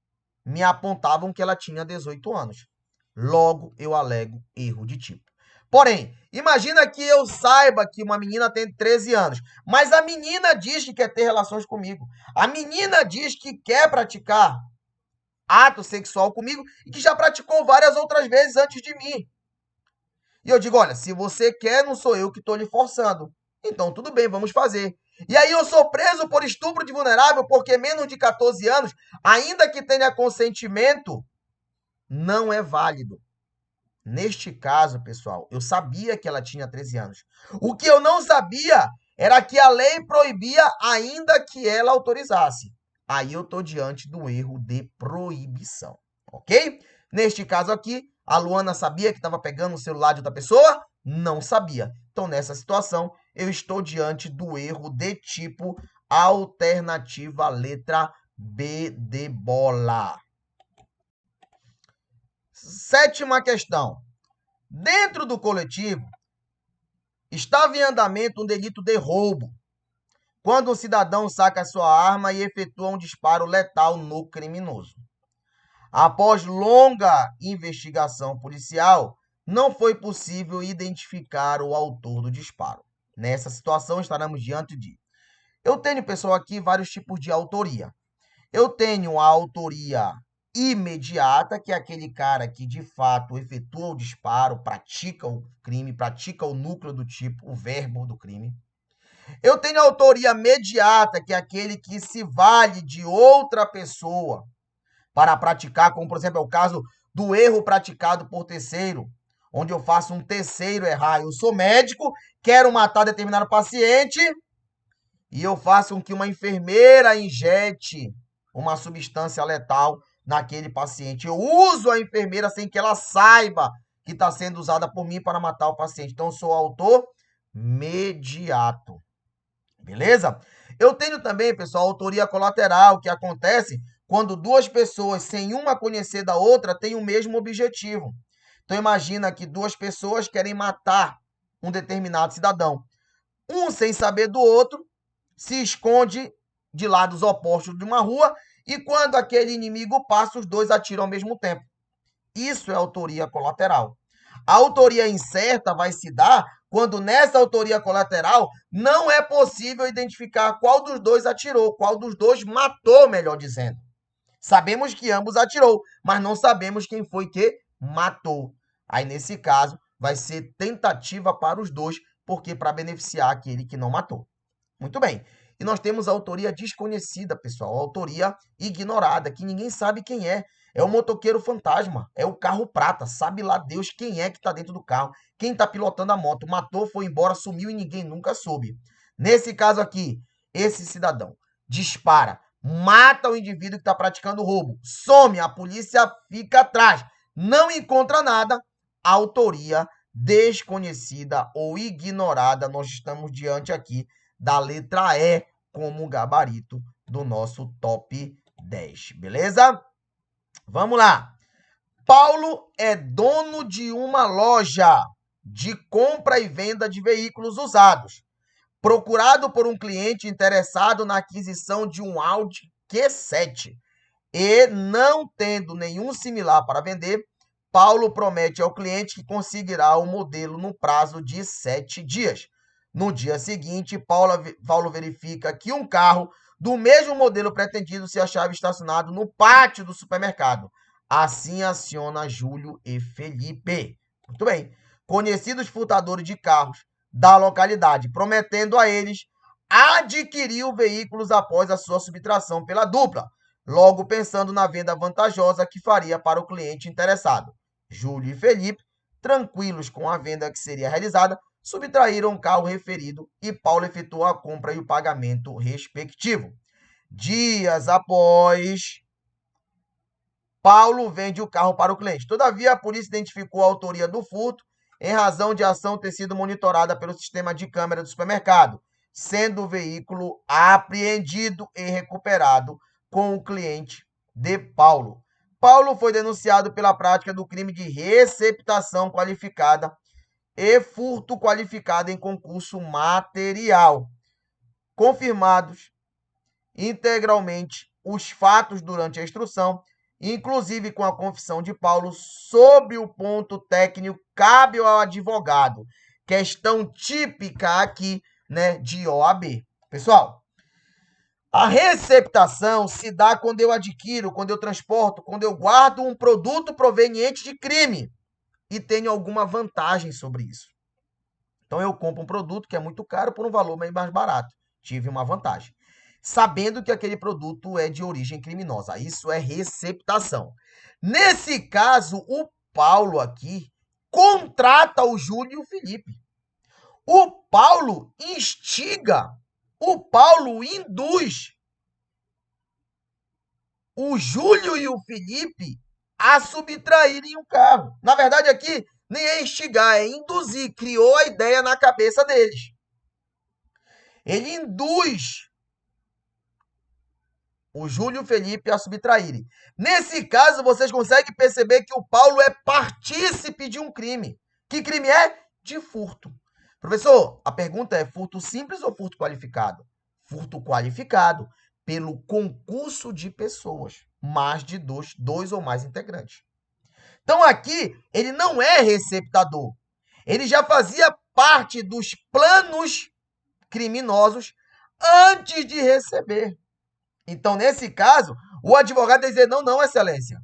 Speaker 1: me apontavam que ela tinha 18 anos. Logo, eu alego erro de tipo. Porém, imagina que eu saiba que uma menina tem 13 anos, mas a menina diz que quer ter relações comigo. A menina diz que quer praticar ato sexual comigo e que já praticou várias outras vezes antes de mim. E eu digo, olha, se você quer, não sou eu que estou lhe forçando. Então, tudo bem, vamos fazer. E aí eu sou preso por estupro de vulnerável porque menos de 14 anos, ainda que tenha consentimento, não é válido. Neste caso, pessoal, eu sabia que ela tinha 13 anos. O que eu não sabia era que a lei proibia ainda que ela autorizasse. Aí eu estou diante do erro de proibição, ok? Neste caso aqui, a Luana sabia que estava pegando o celular de outra pessoa? Não sabia. Então, nessa situação, eu estou diante do erro de tipo alternativa letra B de bola. Sétima questão. Dentro do coletivo, estava em andamento um delito de roubo, quando um cidadão saca sua arma e efetua um disparo letal no criminoso. Após longa investigação policial, não foi possível identificar o autor do disparo. Nessa situação, estaremos diante de... Eu tenho, pessoal, aqui vários tipos de autoria. Eu tenho a autoria imediata, que é aquele cara que, de fato, efetua o disparo, pratica o crime, pratica o núcleo do tipo, o verbo do crime. Eu tenho a autoria mediata, que é aquele que se vale de outra pessoa para praticar, como, por exemplo, é o caso do erro praticado por terceiro, onde eu faço um terceiro errar. Eu sou médico, quero matar determinado paciente e eu faço com que uma enfermeira injete uma substância letal naquele paciente. Eu uso a enfermeira sem que ela saiba que está sendo usada por mim para matar o paciente. Então, eu sou autor mediato. Beleza? Eu tenho também, pessoal, a autoria colateral, que acontece quando duas pessoas, sem uma conhecer da outra, têm o mesmo objetivo. Então, imagina que duas pessoas querem matar um determinado cidadão. Um, sem saber do outro, se esconde de lados opostos de uma rua e quando aquele inimigo passa, os dois atiram ao mesmo tempo. Isso é autoria colateral. A autoria incerta vai se dar quando nessa autoria colateral não é possível identificar qual dos dois atirou, qual dos dois matou, melhor dizendo. Sabemos que ambos atirou, mas não sabemos quem foi que matou. Aí, nesse caso, vai ser tentativa para os dois, porque para beneficiar aquele que não matou. Muito bem. E nós temos a autoria desconhecida, pessoal, a autoria ignorada, que ninguém sabe quem é. É o motoqueiro fantasma, é o carro prata, sabe lá Deus quem é que está dentro do carro, quem está pilotando a moto, matou, foi embora, sumiu e ninguém nunca soube. Nesse caso aqui, esse cidadão dispara, mata o indivíduo que está praticando o roubo, some, a polícia fica atrás, não encontra nada, autoria desconhecida ou ignorada, nós estamos diante aqui da letra E como gabarito do nosso top 10, beleza? Vamos lá. Paulo é dono de uma loja de compra e venda de veículos usados. Procurado por um cliente interessado na aquisição de um Audi Q7 e não tendo nenhum similar para vender, Paulo promete ao cliente que conseguirá o modelo no prazo de 7 dias. No dia seguinte, Paulo verifica que um carro do mesmo modelo pretendido se achava estacionado no pátio do supermercado. Assim aciona Júlio e Felipe. Muito bem. Conhecidos furtadores de carros da localidade, prometendo a eles adquirir os veículos após a sua subtração pela dupla, logo pensando na venda vantajosa que faria para o cliente interessado. Júlio e Felipe, tranquilos com a venda que seria realizada, subtraíram o carro referido e Paulo efetuou a compra e o pagamento respectivo. Dias após, Paulo vende o carro para o cliente. Todavia, a polícia identificou a autoria do furto em razão de a ação ter sido monitorada pelo sistema de câmera do supermercado, sendo o veículo apreendido e recuperado com o cliente de Paulo. Paulo foi denunciado pela prática do crime de receptação qualificada e furto qualificado em concurso material. Confirmados integralmente os fatos durante a instrução, inclusive com a confissão de Paulo, sob o ponto técnico, cabe ao advogado. Questão típica aqui, né, de OAB. Pessoal, a receptação se dá quando eu adquiro, quando eu transporto, quando eu guardo um produto proveniente de crime e tenho alguma vantagem sobre isso. Então, eu compro um produto que é muito caro por um valor bem mais barato. Tive uma vantagem. Sabendo que aquele produto é de origem criminosa. Isso é receptação. Nesse caso, o Paulo aqui contrata o Júlio e o Felipe. O Paulo instiga, o Paulo induz o Júlio e o Felipe a subtraírem o carro. Na verdade, aqui nem é instigar, é induzir. Criou a ideia na cabeça deles. Ele induz o Júlio e o Felipe a subtraírem. Nesse caso, vocês conseguem perceber que o Paulo é partícipe de um crime. Que crime é? De furto. Professor, a pergunta é furto simples ou furto qualificado? Furto qualificado pelo concurso de pessoas, mais de dois ou mais integrantes. Então, aqui, ele não é receptador. Ele já fazia parte dos planos criminosos antes de receber. Então, nesse caso, o advogado vai dizer, não, excelência.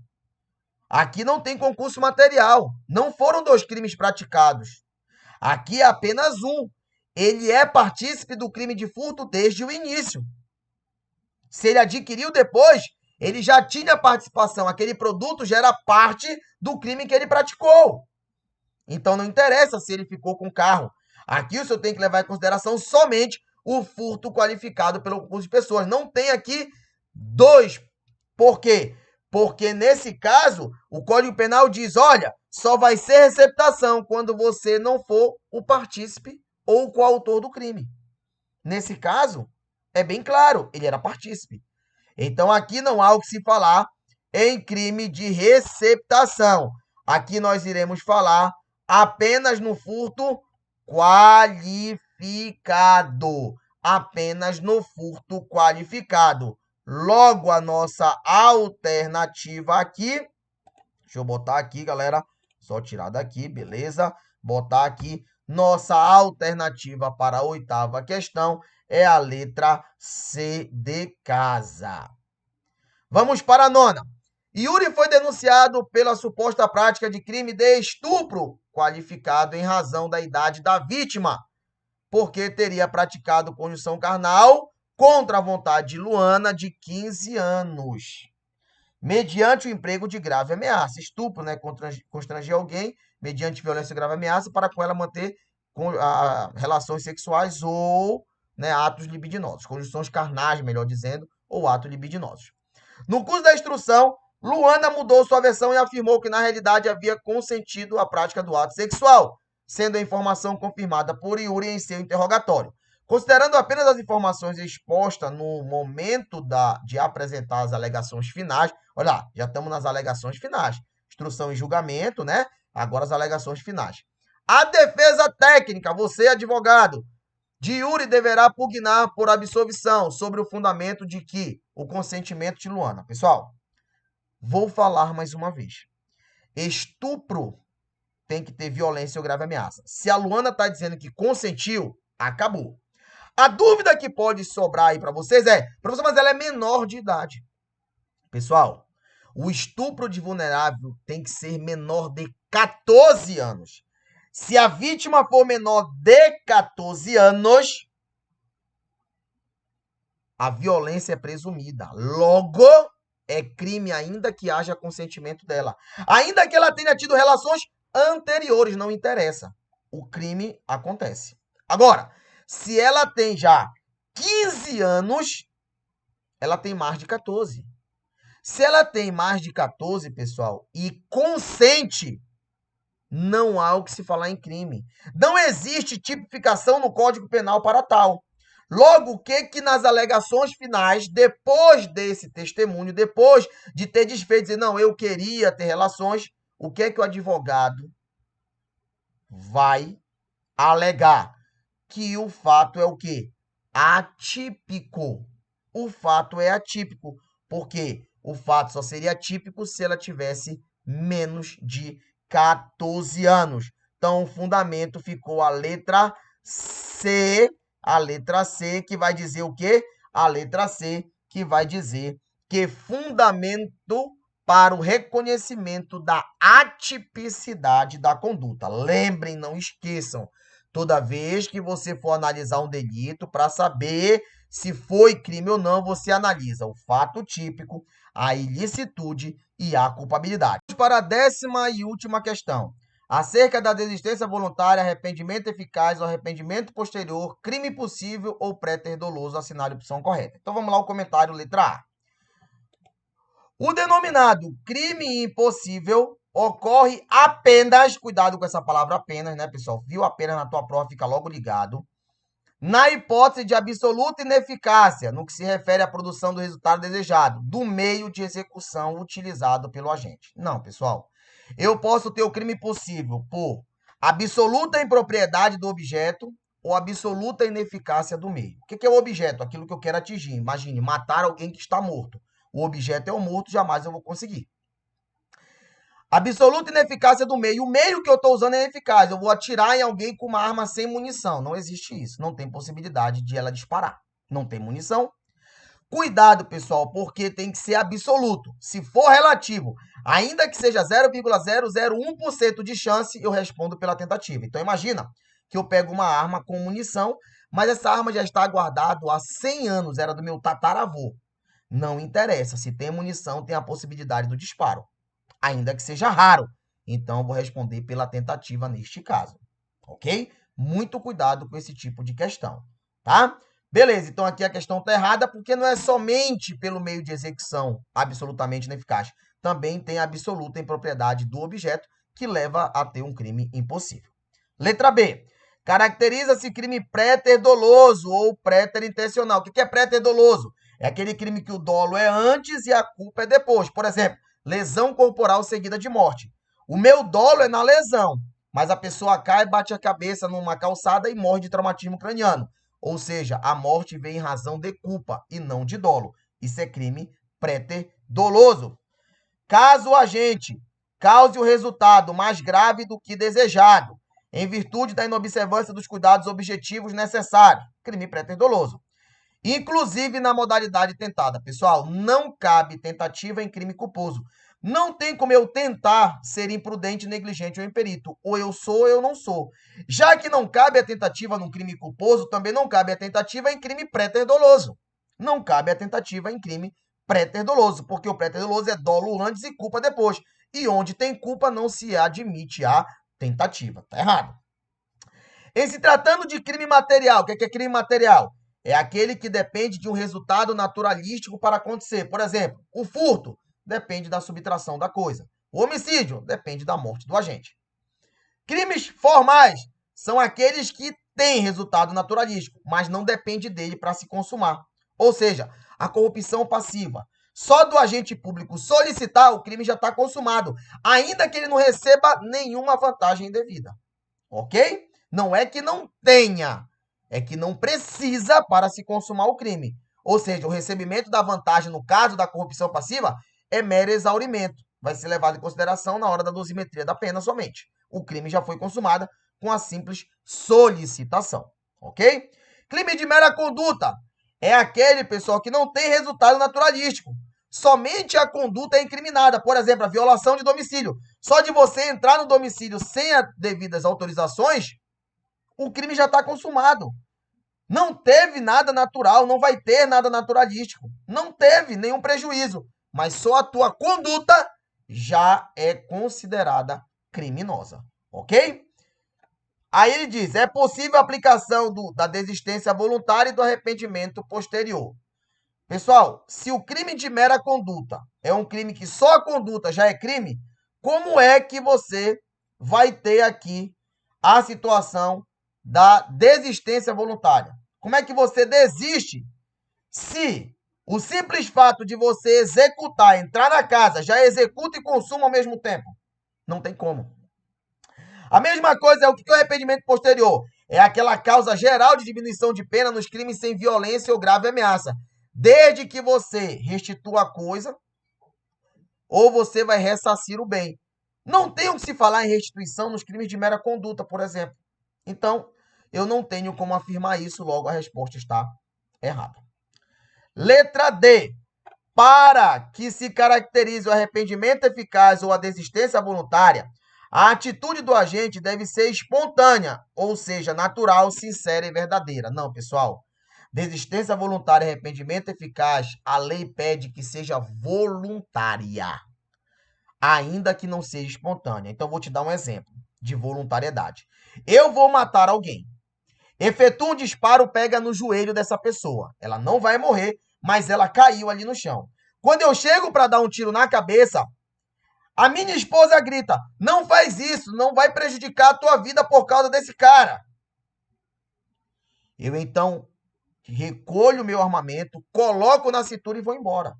Speaker 1: Aqui não tem concurso material. Não foram 2 crimes praticados. Aqui é apenas um. Ele é partícipe do crime de furto desde o início. Se ele adquiriu depois, ele já tinha participação. Aquele produto já era parte do crime que ele praticou. Então, não interessa se ele ficou com o carro. Aqui o senhor tem que levar em consideração somente o furto qualificado pelo concurso de pessoas. Não tem aqui 2. Por quê? Porque, nesse caso, o Código Penal diz, olha, só vai ser receptação quando você não for o partícipe ou o coautor do crime. Nesse caso, é bem claro, ele era partícipe. Então, aqui não há o que se falar em crime de receptação. Aqui nós iremos falar apenas no furto qualificado. Apenas no furto qualificado. Logo, a nossa alternativa aqui, deixa eu botar aqui, galera, só tirar daqui, beleza? Botar aqui, Nossa alternativa para a 8ª questão é a letra C de casa. Vamos para a 9ª. Yuri foi denunciado pela suposta prática de crime de estupro, qualificado em razão da idade da vítima, porque teria praticado conjunção carnal contra a vontade de Luana, de 15 anos, mediante o emprego de grave ameaça. Estupro, né? Constranger alguém mediante violência e grave ameaça para com ela manter relações sexuais ou, né, atos libidinosos. Conjunções carnais, melhor dizendo, ou atos libidinosos. No curso da instrução, Luana mudou sua versão e afirmou que, na realidade, havia consentido a prática do ato sexual, sendo a informação confirmada por Yuri em seu interrogatório. Considerando apenas as informações expostas no momento de apresentar as alegações finais, olha lá, já estamos nas alegações finais. Instrução e julgamento, né? Agora as alegações finais. A defesa técnica, você, advogado, de Yuri deverá pugnar por absolvição sobre o fundamento de que o consentimento de Luana. Pessoal, vou falar mais uma vez. Estupro tem que ter violência ou grave ameaça. Se a Luana está dizendo que consentiu, acabou. A dúvida que pode sobrar aí para vocês é, professor, mas ela é menor de idade. Pessoal, o estupro de vulnerável tem que ser menor de 14 anos. Se a vítima for menor de 14 anos, a violência é presumida. Logo, é crime ainda que haja consentimento dela. Ainda que ela tenha tido relações anteriores, não interessa. O crime acontece. Agora, se ela tem já 15 anos, ela tem mais de 14. Se ela tem mais de 14, pessoal, e consente, não há o que se falar em crime. Não existe tipificação no Código Penal para tal. Logo, o que nas alegações finais, depois desse testemunho, depois de ter desfeito, dizer, não, eu queria ter relações, o que o advogado vai alegar? Que o fato é o quê? Atípico. O fato é atípico, porque o fato só seria atípico se ela tivesse menos de 14 anos. Então, o fundamento ficou a letra C, que vai dizer o quê? A letra C, que vai dizer que fundamento para o reconhecimento da atipicidade da conduta. Lembrem, não esqueçam, toda vez que você for analisar um delito, para saber se foi crime ou não, você analisa o fato típico, a ilicitude e a culpabilidade. Para a 10ª e última questão. Acerca da desistência voluntária, arrependimento eficaz ou arrependimento posterior, crime possível ou préter doloso, assinale a opção correta. Então vamos lá o comentário, letra A. O denominado crime impossível ocorre apenas, cuidado com essa palavra apenas, né, pessoal? Viu apenas na tua prova, fica logo ligado. Na hipótese de absoluta ineficácia, no que se refere à produção do resultado desejado, do meio de execução utilizado pelo agente. Não, pessoal. Eu posso ter o crime possível por absoluta impropriedade do objeto ou absoluta ineficácia do meio. O que é o objeto? Aquilo que eu quero atingir. Imagine, matar alguém que está morto. O objeto é o morto, jamais eu vou conseguir. Absoluta ineficácia do meio. O meio que eu estou usando é ineficaz. Eu vou atirar em alguém com uma arma sem munição. Não existe isso. Não tem possibilidade de ela disparar. Não tem munição. Cuidado, pessoal, porque tem que ser absoluto. Se for relativo, ainda que seja 0,001% de chance, eu respondo pela tentativa. Então, imagina que eu pego uma arma com munição, mas essa arma já está guardada há 100 anos. Era do meu tataravô. Não interessa. Se tem munição, tem a possibilidade do disparo. Ainda que seja raro. Então, eu vou responder pela tentativa neste caso. Ok? Muito cuidado com esse tipo de questão. Tá? Beleza, então aqui a questão está errada porque não é somente pelo meio de execução absolutamente ineficaz. Também tem a absoluta impropriedade do objeto que leva a ter um crime impossível. Letra B. Caracteriza-se crime préter doloso ou préter intencional. O que é préter doloso? É aquele crime que o dolo é antes e a culpa é depois. Por exemplo, lesão corporal seguida de morte. O meu dolo é na lesão, mas a pessoa cai, bate a cabeça numa calçada e morre de traumatismo craniano. Ou seja, a morte vem em razão de culpa e não de dolo. Isso é crime préter doloso. Caso o agente cause o resultado mais grave do que desejado, em virtude da inobservância dos cuidados objetivos necessários. Crime préter-doloso. Inclusive na modalidade tentada. Pessoal, não cabe tentativa em crime culposo. Não tem como eu tentar ser imprudente, negligente ou imperito. Ou eu sou ou eu não sou. Já que não cabe a tentativa num crime culposo, também não cabe a tentativa em crime préter-doloso. Não cabe a tentativa em crime préter-doloso, porque o préter-doloso é dolo antes e culpa depois. E onde tem culpa não se admite a tentativa. Tá errado. Em se tratando de crime material, o que é crime material? É aquele que depende de um resultado naturalístico para acontecer. Por exemplo, o furto depende da subtração da coisa. O homicídio depende da morte do agente. Crimes formais são aqueles que têm resultado naturalístico, mas não depende dele para se consumar. Ou seja, a corrupção passiva. Só do agente público solicitar, o crime já está consumado, ainda que ele não receba nenhuma vantagem indevida. Ok? Não é que não tenha, é que não precisa para se consumar o crime. Ou seja, o recebimento da vantagem no caso da corrupção passiva é mero exaurimento. Vai ser levado em consideração na hora da dosimetria da pena somente. O crime já foi consumado com a simples solicitação. Ok? Crime de mera conduta é aquele, pessoal, que não tem resultado naturalístico. Somente a conduta é incriminada. Por exemplo, a violação de domicílio. Só de você entrar no domicílio sem as devidas autorizações, o crime já está consumado. Não teve nada natural, não vai ter nada naturalístico. Não teve nenhum prejuízo. Mas só a tua conduta já é considerada criminosa. Ok? Aí ele diz, é possível a aplicação da desistência voluntária e do arrependimento posterior. Pessoal, se o crime de mera conduta é um crime que só a conduta já é crime, como é que você vai ter aqui a situação da desistência voluntária? Como é que você desiste se o simples fato de você executar, entrar na casa, já executa e consuma ao mesmo tempo? Não tem como. A mesma coisa é o que é o arrependimento posterior. É aquela causa geral de diminuição de pena nos crimes sem violência ou grave ameaça. Desde que você restitua a coisa, ou você vai ressarcir o bem. Não tem o que se falar em restituição nos crimes de mera conduta, por exemplo. Então, eu não tenho como afirmar isso, logo a resposta está errada. Letra D. Para que se caracterize o arrependimento eficaz ou a desistência voluntária, a atitude do agente deve ser espontânea, ou seja, natural, sincera e verdadeira. Não, pessoal. Desistência voluntária e arrependimento eficaz, a lei pede que seja voluntária, ainda que não seja espontânea. Então, vou te dar um exemplo de voluntariedade. Eu vou matar alguém. Efetua um disparo, pega no joelho dessa pessoa. Ela não vai morrer, mas ela caiu ali no chão. Quando eu chego para dar um tiro na cabeça, a minha esposa grita, não faz isso, não vai prejudicar a tua vida por causa desse cara. Eu então recolho meu armamento, coloco na cintura e vou embora.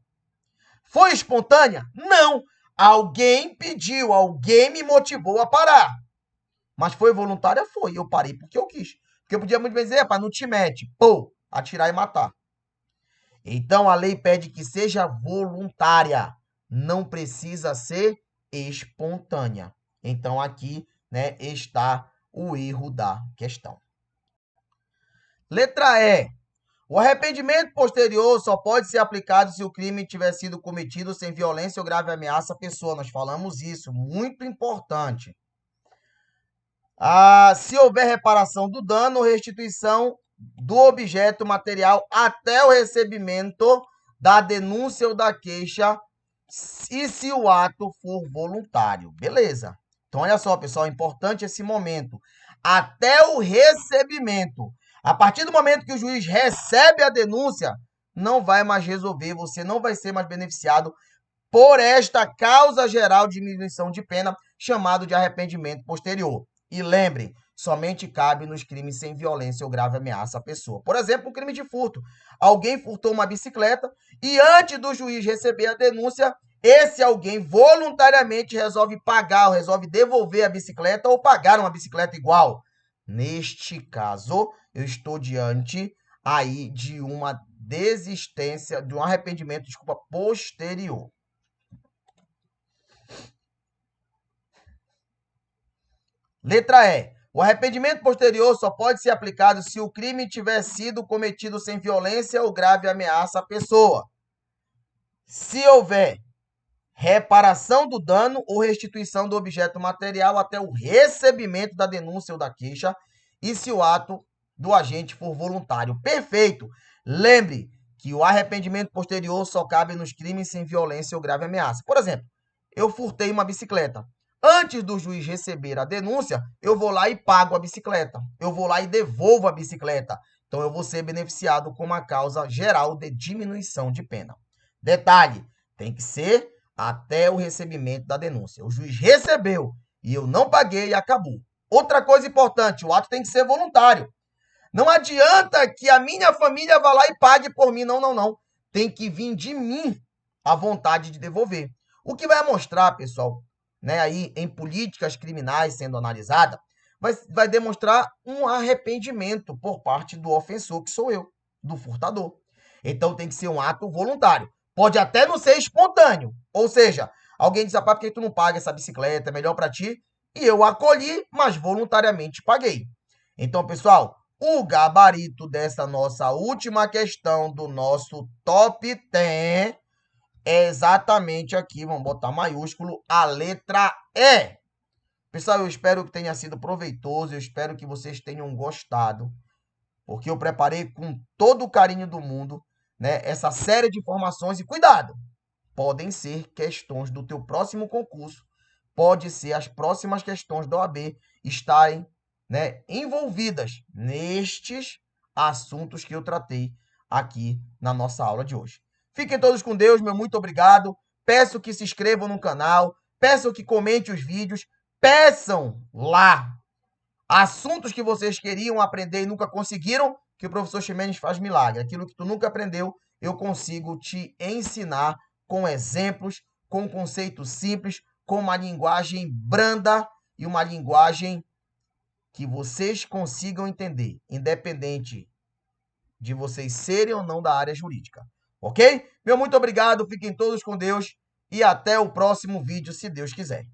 Speaker 1: Foi espontânea? Não. Alguém pediu, alguém me motivou a parar. Mas foi voluntária? Foi. Eu parei porque eu quis. Porque eu podia muito bem dizer, rapaz, não te mete. Pô, atirar e matar. Então, a lei pede que seja voluntária. Não precisa ser espontânea. Então, aqui, né, está o erro da questão. Letra E. O arrependimento posterior só pode ser aplicado se o crime tiver sido cometido sem violência ou grave ameaça à pessoa. Nós falamos isso, muito importante. Se houver reparação do dano ou restituição do objeto material até o recebimento da denúncia ou da queixa, e se o ato for voluntário. Beleza. Então, olha só, pessoal, é importante esse momento. Até o recebimento. A partir do momento que o juiz recebe a denúncia, não vai mais resolver, você não vai ser mais beneficiado por esta causa geral de diminuição de pena, chamado de arrependimento posterior. E lembre, somente cabe nos crimes sem violência ou grave ameaça à pessoa. Por exemplo, um crime de furto. Alguém furtou uma bicicleta e antes do juiz receber a denúncia, esse alguém voluntariamente resolve pagar ou resolve devolver a bicicleta ou pagar uma bicicleta igual. Neste caso, eu estou diante aí de uma desistência, de um arrependimento, posterior. Letra E. O arrependimento posterior só pode ser aplicado se o crime tiver sido cometido sem violência ou grave ameaça à pessoa. Se houver reparação do dano ou restituição do objeto material até o recebimento da denúncia ou da queixa e se o ato do agente for voluntário. Perfeito! Lembre que o arrependimento posterior só cabe nos crimes sem violência ou grave ameaça. Por exemplo, eu furtei uma bicicleta. Antes do juiz receber a denúncia, eu vou lá e pago a bicicleta. Eu vou lá e devolvo a bicicleta. Então, eu vou ser beneficiado com uma causa geral de diminuição de pena. Detalhe, tem que ser até o recebimento da denúncia. O juiz recebeu e eu não paguei e acabou. Outra coisa importante, o ato tem que ser voluntário. Não adianta que a minha família vá lá e pague por mim. Não, não, não. Tem que vir de mim a vontade de devolver. O que vai mostrar, pessoal, né, aí em políticas criminais sendo analisada, vai demonstrar um arrependimento por parte do ofensor, que sou eu, do furtador. Então tem que ser um ato voluntário. Pode até não ser espontâneo. Ou seja, alguém diz, por que tu não paga essa bicicleta? É melhor para ti? E eu acolhi, mas voluntariamente paguei. Então, pessoal, o gabarito dessa nossa última questão do nosso top 10 é exatamente aqui, vamos botar maiúsculo, a letra E. Pessoal, eu espero que tenha sido proveitoso, eu espero que vocês tenham gostado, porque eu preparei com todo o carinho do mundo, né, essa série de informações. E cuidado, podem ser questões do teu próximo concurso, pode ser as próximas questões da OAB estarem, né, envolvidas nestes assuntos que eu tratei aqui na nossa aula de hoje. Fiquem todos com Deus, meu muito obrigado. Peço que se inscrevam no canal, peço que comentem os vídeos, peçam lá assuntos que vocês queriam aprender e nunca conseguiram, que o professor Ximenes faz milagre. Aquilo que tu nunca aprendeu, eu consigo te ensinar com exemplos, com conceitos simples, com uma linguagem branda e uma linguagem que vocês consigam entender, independente de vocês serem ou não da área jurídica. Ok? Meu muito obrigado, fiquem todos com Deus e até o próximo vídeo, se Deus quiser.